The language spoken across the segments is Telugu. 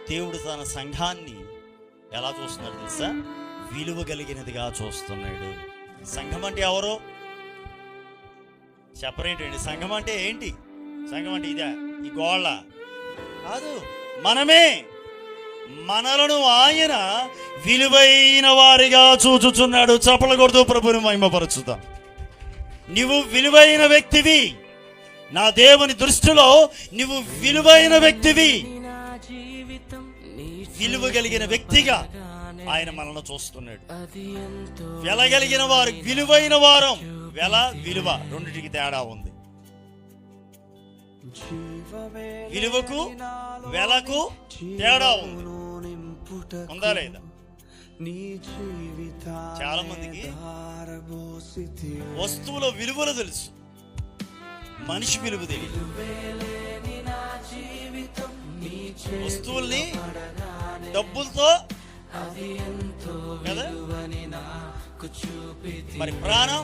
దేవుడు తన సంఘాన్ని ఎలా చూస్తున్నాడు తెలుసా? విలువ కలిగినదిగా చూస్తున్నాడు. సంఘం అంటే ఎవరు చెప్పరేంటండి? సంఘం అంటే ఏంటి? సంఘం అంటే ఇదే, ఈ గోళ్ళ కాదు, మనమే. మనలను ఆయన విలువైన వారిగా చూచుచున్నాడు. చప్పలు కొడుతూ ప్రభుని మహిమపరచుదాం. నువ్వు విలువైన వ్యక్తివి. నా దేవుని దృష్టిలో నువ్వు విలువైన వ్యక్తివి. విలువ కలిగిన వ్యక్తిగా ఆయన మనల్ని చూస్తున్నాడు. వెలగలిగిన వారు, విలువైన వారం. వెల, విలువ రెండింటికి తేడా ఉంది. విలువకు వెలకు తేడా ఉంది. ఉందా లేదా? చాలా మందికి వస్తువుల విలువలు తెలుసు, మనిషి విలువ తెలియదు. వస్తువుల్ని డబ్బులతో కదా, మరి ప్రాణం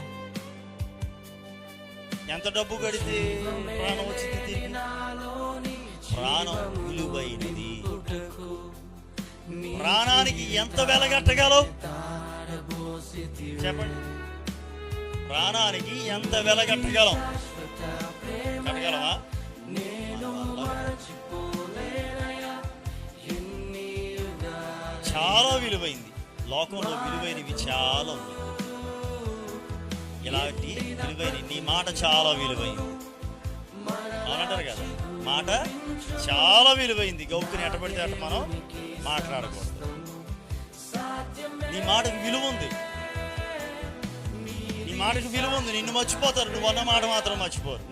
ఎంత డబ్బు కడితే ప్రాణం వచ్చింది తిరిగి? ప్రాణం విలువైనది. ప్రాణానికి ఎంత వెలగట్టగలవు చెప్పండి? ప్రాణానికి ఎంత వెలగట్టగలం? కట్టగలవా? చాలా విలువైంది. లోకంలో విలువైనవి చాలా ఉన్నాయి. ఇలాంటి విలువైన నీ మాట చాలా విలువైంది అనంటారు కదా. మాట చాలా విలువైంది. గౌకుని ఎట్టబడితే అట్ట మనం మాట్లాడకూడదు. నీ మాటకు విలువ ఉంది. నీ మాటకు విలువ ఉంది. నిన్ను మర్చిపోతారు, నువ్వు అన్న మాట మాత్రం మర్చిపోరు.